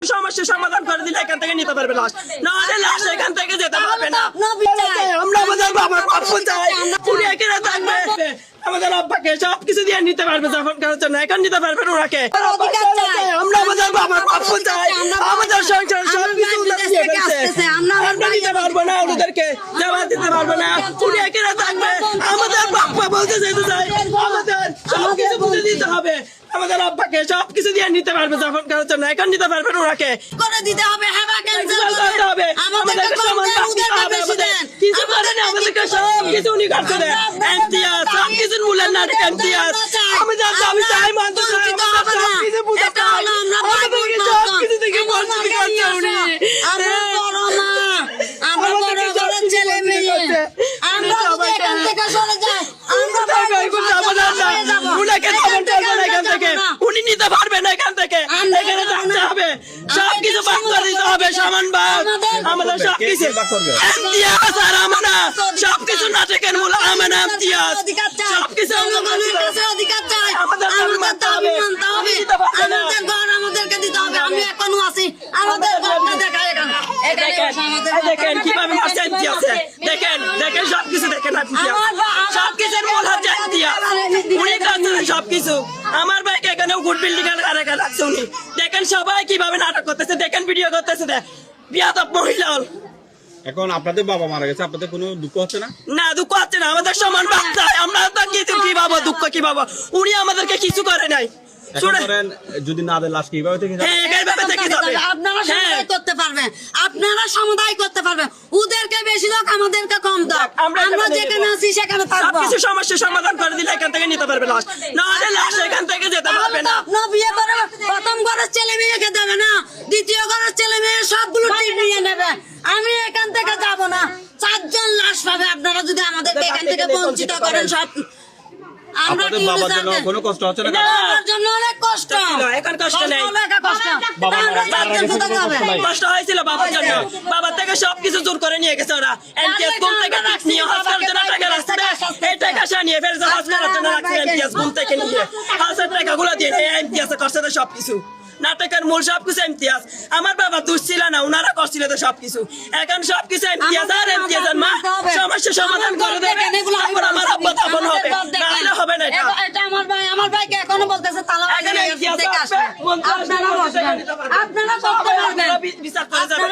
সমস্যা সমাধান করে দিলে এখান থেকে নিতে পারবে লাশ, নাহলে লাশ এখান থেকে যেতে পারবে না। আমরা আমাদের বাবার বাপ্পু চাই, উনি এখানে থাকবে, আমাদের আব্বাকে সবকিছু দিয়ে নিতে পারবে যখন করার জন্য, এখন নিতে পারবেন ওনাকে। আমরা আমাদের বাবার বাপ্পু চাই, আমাদের সংসার সবকিছু দিয়ে ফেলছে, আমরা নিতে পারবো না, ওদেরকে জবাব দিতে পারবো না। উনি এখানে থাকবে, আমাদের বাপ্পা বলতে যেতে চাই, আমাদের সবকিছু বুঝে দিতে হবে, আমাদের আব্বাকে সবকিছু দিয়ে নিতে পারবে যখন করার জন্য, এখন নিতে পারবেন ওনাকে করে দিতে হবে। হেবা ক্যান্সেল করতে হবে, আমাদেরকে সমান দিতে হবে, কিছু করেন আমাদেরকে সবকিছু উনি করতে দেন, ইমতিয়াজ সবকিছু মূল্যের না ইমতিয়াজ, আমি জানতে আমি চাই মানতে চাই, আমাদের সবকিছু বুঝাতে হয়, আমাদেরকে সবকিছু থেকে বঞ্চিত করছে উনি। আমরা বড় না, আমরা বড় ঘরের ছেলে মেয়ে, আমরা যদি এখান থেকে সরে যাই উনি নিতে পারবেন এখান থেকে, এখানে থাকতে হবে, সবকিছু বাদ করে দিতে হবে, সমান ভাগ, আমাদের সবকিছু ইমতিয়াজ আর আমরা সবকিছু নাটকের মূল আমানা ইমতিয়াজ, সবকিছু জনগণের কাছে অধিকার চাই, আমাদের দাবি মানতে হবে, আমাদের ঘর আমাদেরকে দিতে হবে। আমি এখনো আছি, আমাদের ঘরটা দেখাই এখানে, দেখেন কিভাবে মারছে ইমতিয়াজ, দেখেন দেখেন সবকিছু দেখেন ইমতিয়াজ, সবকিছুর মূল হচ্ছে ইমতিয়াজ, উনি করছেন সবকিছু। আমার ভাইকে এখানে গুড বিল্ডিং এর আরেকা রাখছে উনি, দেখেন সবাই কিভাবে নাটক করতেছে, দেখেন ভিডিও করতেছে, বিয়াদব মহিলা। এখন আপনাদের বাবা মারা গেছে, আপনাদের কোনো দুঃখ হচ্ছে না? না দুঃখ হচ্ছে না, আমাদের সমান বাচ্চা, আমরা তো কিছু কি ভাবো দুঃখ কি ভাবো, উনি আমাদেরকে কিছু করে নাই। যদি না দেয় লাশ কিভাবে থেকে যাবে? আপনারা সমুদায় করতে পারবেন, আপনারা সমুদায় করতে পারবেন, ওদেরকে বেশি লোক আমাদেরকে কম দাও, আমরা যেখানে আছি সেখানে থাকবো। কিছু সমস্যা সমাধান করে দিলে এখান থেকে নিতে পারবে লাশ, নাহলে লাশ এখান থেকে যেতে পারবে না। আপনার বিয়ে করে প্রথম ঘরের ছেলে মেয়েকে দেবে না, দ্বিতীয় ঘরের ছেলে মেয়ে সবগুলো টিপ নিয়ে নেবে। আমি এখান থেকে যাব না, 4 জন লাশ পাবে আপনারা যদি আমাদেরকে এখান থেকে বঞ্চিত করেন। সব আপনাদের বাবার জন্য কোনো কষ্ট হচ্ছে না? বাবার জন্য অনেক কষ্ট, এখন কষ্ট নেই, কষ্ট হয়েছিল বাবার জন্য, বাবার থেকে সবকিছু জোর করে নিয়ে গেছে ওরা, এমতিয়াজ ঘুম থেকে নিয়ে হসপিটাল জন্য টাকা রাখছে, এই টাকা সে নিয়ে ফের হসপিটাল জন্য রাখছে, এমতিয়াজ ঘুম থেকে নিয়ে হাজার টাকাগুলো দিয়ে এমতিয়াজ করছে তো সবকিছু, নাটকের মূল সবকিছু ইমতিয়াজ। আমার বাবা দোষ ছিল না, উনারা করছিল তো সবকিছু, এখন সবকিছু ইমতিয়াজ আর ইমতিয়াজের মা সমস্যা সমাধান করে দেবে, তারপর আমার আব্বা তখন হবে, নাহলে হবে না। এটা আমার ভাইকে এখনো বলতেছে তালা এখানে ইমতিয়াজ আপনারা করতে পারবেন, আপনারা করতে পারবেন, বিচার করে যাবেন।